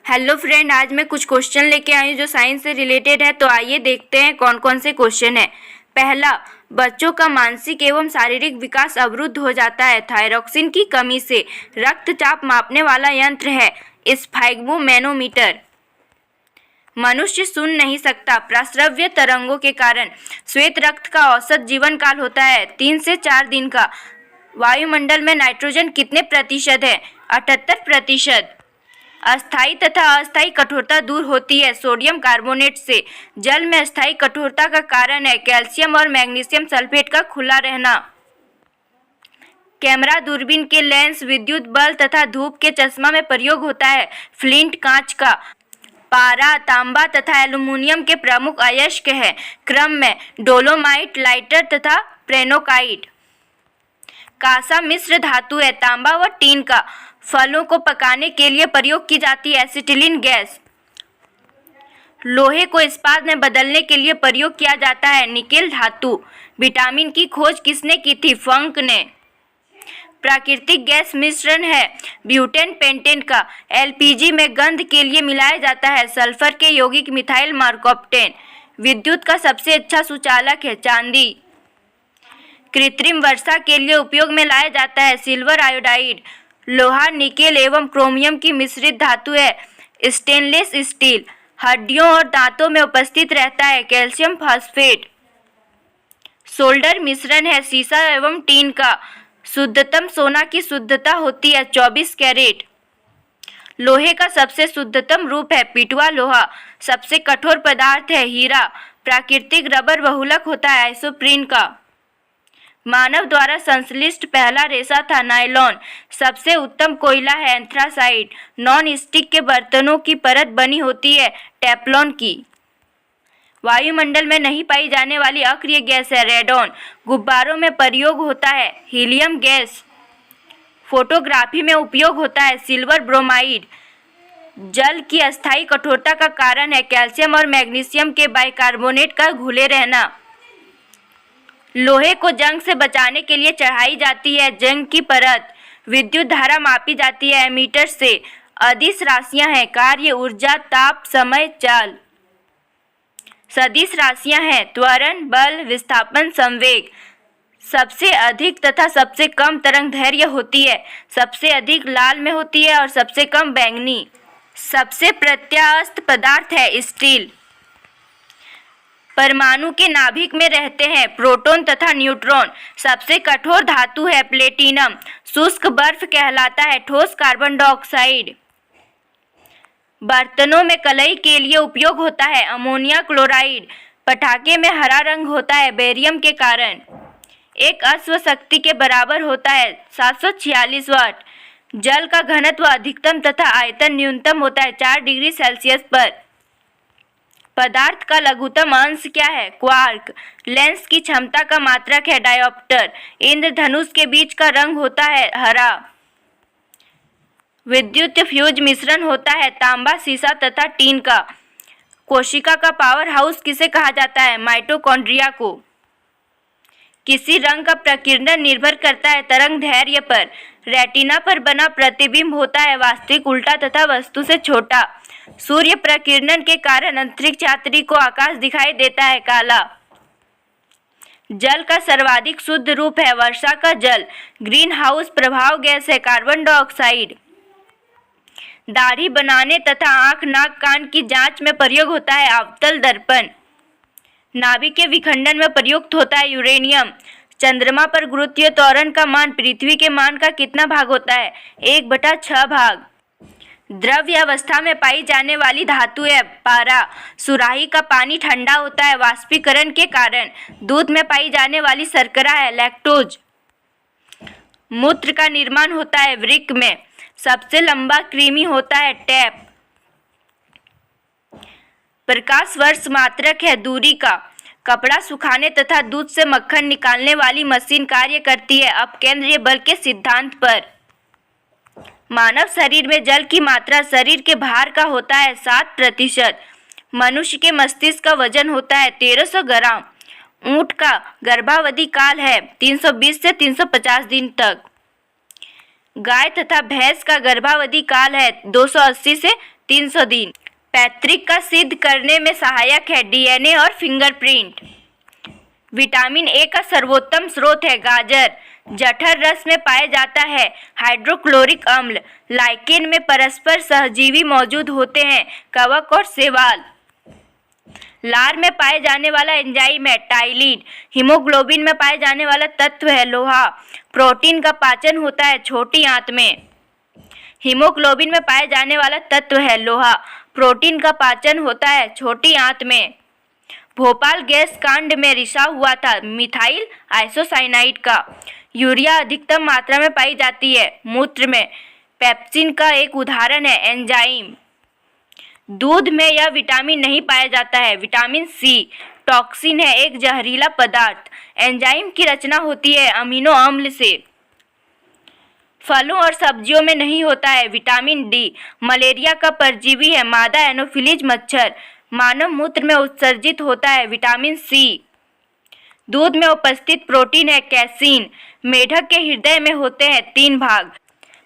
Hello friend, आज मैं कुछ क्वेश्चन लेके आई हूँ जो साइंस से रिलेटेड है। तो आइए देखते हैं कौन कौन से क्वेश्चन है। पहला, बच्चों का मानसिक एवं शारीरिक विकास अवरुद्ध हो जाता है। थायरॉक्सिन की कमी से। रक्तचाप मापने वाला यंत्र है स्फैग्मोमैनोमीटर। मनुष्य सुन नहीं सकता प्रस्रव्य तरंगों के कारण। श्वेत रक्त का औसत जीवन काल होता है 3 से 4 दिन का। वायुमंडल में नाइट्रोजन कितने प्रतिशत है? 78%। अस्थायी तथा अस्थायी कठोरता दूर होती है सोडियम कार्बोनेट से। जल में अस्थायी कठोरता का कारण है कैल्शियम और मैग्नीशियम सल्फेट का खुला रहना। कैमरा दूरबीन के लेंस, विद्युत बल्ब तथा धूप के चश्मा में प्रयोग होता है फ्लिंट कांच का। पारा, तांबा तथा एल्युमिनियम के प्रमुख अयस्क हैं क्रम में डोलोमाइट, लाइटर तथा प्रेनोकाइट। कांसा मिश्र धातु है तांबा व टीन का। फलों को पकाने के लिए प्रयोग की जाती है एसिटिलीन गैस। लोहे को इस्पात में बदलने के लिए प्रयोग किया जाता है निकेल धातु। विटामिन की खोज किसने की थी? फंक ने। प्राकृतिक गैस मिश्रण है ब्यूटेन पेंटेन का। एलपीजी में गंध के लिए मिलाया जाता है सल्फर के यौगिक मिथाइल मार्कोप्टेन। विद्युत का सबसे अच्छा सुचालक है चांदी। कृत्रिम वर्षा के लिए उपयोग में लाया जाता है सिल्वर आयोडाइड। लोहा, निकेल एवं क्रोमियम की मिश्रित धातु है स्टेनलेस स्टील। हड्डियों और दांतों में उपस्थित रहता है कैल्शियम फॉस्फेट। सोल्डर मिश्रण है सीसा एवं टीन का। शुद्धतम सोना की शुद्धता होती है 24 कैरेट। लोहे का सबसे शुद्धतम रूप है पिटवा लोहा। सबसे कठोर पदार्थ है हीरा। प्राकृतिक रबर बहुलक होता है आइसोप्रीन का। मानव द्वारा संश्लिष्ट पहला रेशा था नायलॉन। सबसे उत्तम कोयला है एंथ्रासाइट। नॉन स्टिक के बर्तनों की परत बनी होती है टेफ्लॉन की। वायुमंडल में नहीं पाई जाने वाली अक्रिय गैस है रेडॉन। गुब्बारों में प्रयोग होता है हीलियम गैस। फोटोग्राफी में उपयोग होता है सिल्वर ब्रोमाइड। जल की अस्थायी कठोरता का कारण है कैल्शियम और मैग्नीशियम के बाइकार्बोनेट का घुले रहना। लोहे को जंग से बचाने के लिए चढ़ाई जाती है जंग की परत। विद्युत धारा मापी जाती है एमीटर से। अदिश राशियां हैं कार्य, ऊर्जा, ताप, समय, चाल। सदिश राशियां हैं त्वरण, बल, विस्थापन, संवेग। सबसे अधिक तथा सबसे कम तरंग दैर्घ्य होती है। सबसे अधिक लाल में होती है और सबसे कम बैंगनी। सबसे प्रत्यास्थ पदार्थ है स्टील। परमाणु के नाभिक में रहते हैं प्रोटॉन तथा न्यूट्रॉन। सबसे कठोर धातु है प्लेटिनम। शुष्क बर्फ कहलाता है ठोस कार्बन डाइऑक्साइड। बर्तनों में कलई के लिए उपयोग होता है अमोनिया क्लोराइड। पटाखे में हरा रंग होता है बेरियम के कारण। एक अश्व शक्ति के बराबर होता है 746 वाट। जल का घनत्व अधिकतम तथा आयतन न्यूनतम होता है 4 डिग्री सेल्सियस पर। पदार्थ का लघुतम अंश क्या है? क्वार्क। लेंस की क्षमता का मात्रक है डायोप्टर। इंद्रधनुष के बीच का रंग होता है हरा। विद्युत फ्यूज मिश्रण होता है तांबा, सीसा तथा टीन का। कोशिका का पावर हाउस किसे कहा जाता है? माइटोकॉन्ड्रिया को। किसी रंग का प्रकीर्णन निर्भर करता है तरंग दैर्घ्य पर। रेटिना पर बना प्रतिबिंब होता है वास्तविक उल्टा तथा वस्तु से छोटा। सूर्य प्रकीर्णन के कारण अंतरिक्ष यात्री को आकाश दिखाई देता है काला। जल का सर्वाधिक शुद्ध रूप है वर्षा का जल। ग्रीन हाउस प्रभाव गैस है कार्बन डाइऑक्साइड। दाढ़ी बनाने तथा आंख, नाक, कान की जांच में प्रयोग होता है अवतल दर्पण। नाभिक के विखंडन में प्रयुक्त होता है यूरेनियम। चंद्रमा पर गुरुत्वीय त्वरण का मान पृथ्वी के मान का कितना भाग होता है? 1/6 भाग। द्रव्य अवस्था में पाई जाने वाली धातु है पारा। सुराही का पानी ठंडा होता है वाष्पीकरण के कारण। दूध में पाई जाने वाली शर्करा है लैक्टोज। मूत्र का निर्माण होता है वृक्क में। सबसे लंबा कृमि होता है टैप। प्रकाश वर्ष मात्रक है दूरी का। कपड़ा सुखाने तथा दूध से मक्खन निकालने वाली मशीन कार्य करती है अपकेंद्रीय बल के सिद्धांत पर। मानव शरीर में जल की मात्रा शरीर के भार का होता है 7%। मनुष्य के मस्तिष्क का वजन होता है 1300 ग्राम। ऊंट का गर्भावधि काल है 320 से 350 दिन तक। गाय तथा भैंस का गर्भावधि काल है 280 से 300 दिन। पैतृक का सिद्ध करने में सहायक है डीएनए और फिंगरप्रिंट। विटामिन ए का सर्वोत्तम स्रोत है गाजर। जठर रस में पाया जाता है हाइड्रोक्लोरिक अम्ल। लाइकेन में परस्पर सहजीवी मौजूद होते हैं कवक और शैवाल। लार में पाए जाने वाला एंजाइम है टाइलिन। हीमोग्लोबिन में पाए जाने वाला तत्व है लोहा। प्रोटीन का पाचन होता है छोटी आंत में। हीमोग्लोबिन में पाए जाने वाला तत्व है लोहा। प्रोटीन का पाचन होता है छोटी आंत में। भोपाल गैस कांड में रिसाव हुआ था मिथाइल आइसोसाइनाइड का। यूरिया अधिकतम मात्रा में पाई जाती है मूत्र में। पेप्सिन का एक उदाहरण है एंजाइम। दूध में यह विटामिन नहीं पाया जाता है विटामिन सी। टॉक्सिन है एक जहरीला पदार्थ। एंजाइम की रचना होती है अमीनो अम्ल से। फलों और सब्जियों में नहीं होता है विटामिन डी। मलेरिया का परजीवी है मादा एनोफिलीज मच्छर। मानव मूत्र में उत्सर्जित होता है विटामिन सी। दूध में उपस्थित प्रोटीन है कैसीन। मेढक के हृदय में होते हैं 3 भाग।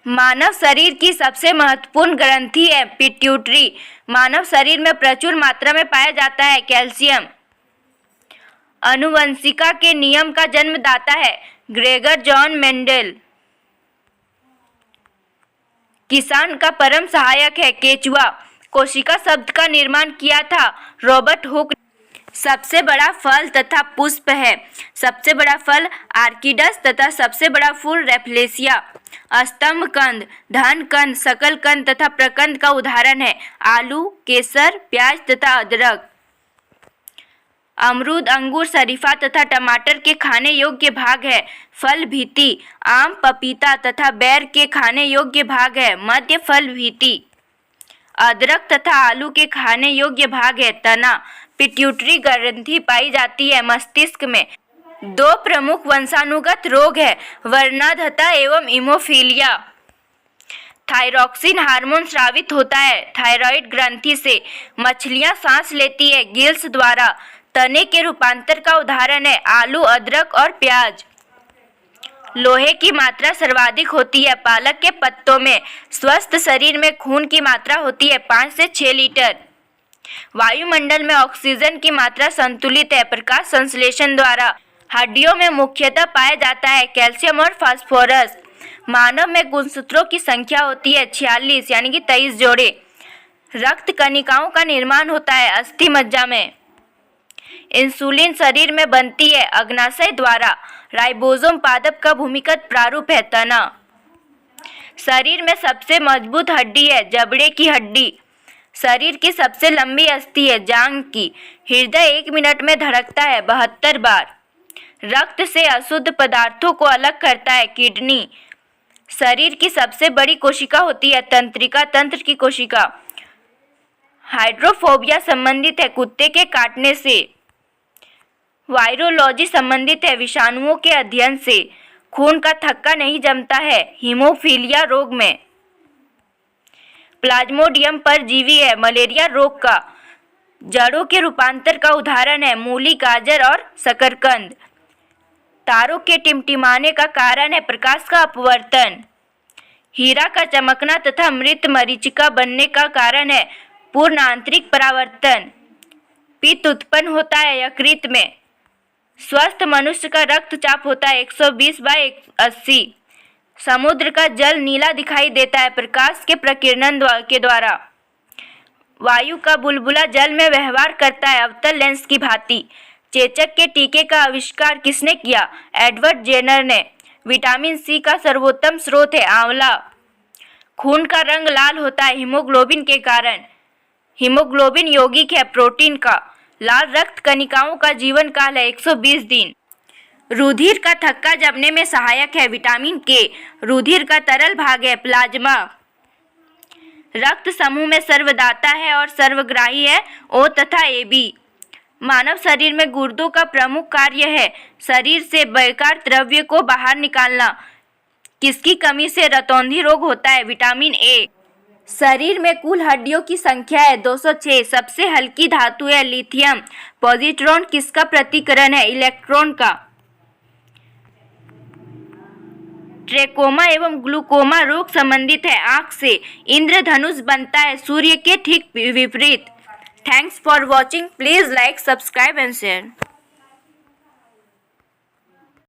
मानव शरीर की सबसे महत्वपूर्ण ग्रंथि है पिट्यूटरी। मानव शरीर में प्रचुर मात्रा में पाया जाता है कैल्शियम। आनुवंशिकता के नियम का जन्मदाता है ग्रेगर जॉन मेंडल। किसान का परम सहायक है केचुआ। कोशिका शब्द का निर्माण किया था रॉबर्ट हुक। सबसे बड़ा फल तथा पुष्प है। सबसे बड़ा फल आर्किडस तथा सबसे बड़ा फूल रेफलेसिया। स्तंभ कंद, धन कंद, सकल कंद तथा प्रकंद का उदाहरण है आलू, केसर, प्याज तथा अदरक। अमरूद, अंगूर, शरीफा तथा टमाटर के खाने योग्य भाग है फल भीति। आम, पपीता तथा बेर के खाने योग्य भाग है मध्य फल भीति। अदरक तथा आलू के खाने योग्य भाग है तना। पिट्यूटरी ग्रंथि पाई जाती है मस्तिष्क में। 2 प्रमुख वंशानुगत रोग है वर्णांधता एवं हीमोफीलिया। थायरॉक्सिन हार्मोन स्रावित होता है थायराइड ग्रंथि से। मछलियां सांस लेती है गिल्स द्वारा। तने के रूपांतर का उदाहरण है आलू, अदरक और प्याज। लोहे की मात्रा सर्वाधिक होती है पालक के पत्तों में। स्वस्थ शरीर में खून की मात्रा होती है 5 से 6 लीटर। वायुमंडल में ऑक्सीजन की मात्रा संतुलित है प्रकाश संश्लेषण द्वारा। हड्डियों में मुख्यतः पाया जाता है कैल्शियम और फास्फोरस। मानव में गुणसूत्रों की संख्या होती है 46 यानी कि 23 जोड़े। रक्त कणिकाओं का निर्माण होता है अस्थि मज्जा में। इंसुलिन शरीर में बनती है अग्नाशय द्वारा। राइबोसोम पादप का भूमिगत प्रारूप है तना। शरीर में सबसे मजबूत हड्डी है जबड़े की हड्डी। शरीर की सबसे लंबी अस्थि है जांघ की। हृदय 1 मिनट में धड़कता है 72 बार। रक्त से अशुद्ध पदार्थों को अलग करता है किडनी। शरीर की सबसे बड़ी कोशिका होती है तंत्रिका तंत्र की कोशिका। हाइड्रोफोबिया संबंधित है कुत्ते के काटने से। वायरोलॉजी संबंधित है विषाणुओं के अध्ययन से। खून का थक्का नहीं जमता है हीमोफीलिया रोग में। प्लाज्मोडियम परजीवी है मलेरिया रोग का। जड़ों के रूपांतर का उदाहरण है मूली, गाजर और शकरकंद। तारों के टिमटिमाने का कारण है प्रकाश का अपवर्तन। हीरा का चमकना तथा मृत मरीचिका बनने का कारण है पूर्ण आंतरिक परावर्तन। पित्त उत्पन्न होता है यकृत में। स्वस्थ मनुष्य का रक्तचाप होता है 120/80। समुद्र का जल नीला दिखाई देता है प्रकाश के प्रकीर्णन के द्वारा। वायु का बुलबुला जल में व्यवहार करता है अवतल लेंस की भांति। चेचक के टीके का आविष्कार किसने किया? एडवर्ड जेनर ने। विटामिन सी का सर्वोत्तम स्रोत है आंवला। खून का रंग लाल होता है हीमोग्लोबिन के कारण। हीमोग्लोबिन यौगिक है प्रोटीन का। लाल रक्त कणिकाओं का जीवन काल है 120 दिन। रुधिर का थक्का जमने में सहायक है विटामिन के। रुधिर का तरल भाग है प्लाज्मा। रक्त समूह में सर्वदाता है और सर्वग्राही है ओ तथा AB। मानव शरीर में गुर्दों का प्रमुख कार्य है शरीर से बेकार द्रव्य को बाहर निकालना। किसकी कमी से रतौंधी रोग होता है? Vitamin A. शरीर में कुल हड्डियों की संख्या है 206। सबसे हल्की धातु है लिथियम। पॉजिट्रॉन किसका प्रतिकरण है? इलेक्ट्रॉन का। ट्रेकोमा एवं ग्लूकोमा रोग संबंधित है। आँख से इंद्रधनुष बनता है, सूर्य के ठीक विपरीत। Thanks for watching. Please like, subscribe and share.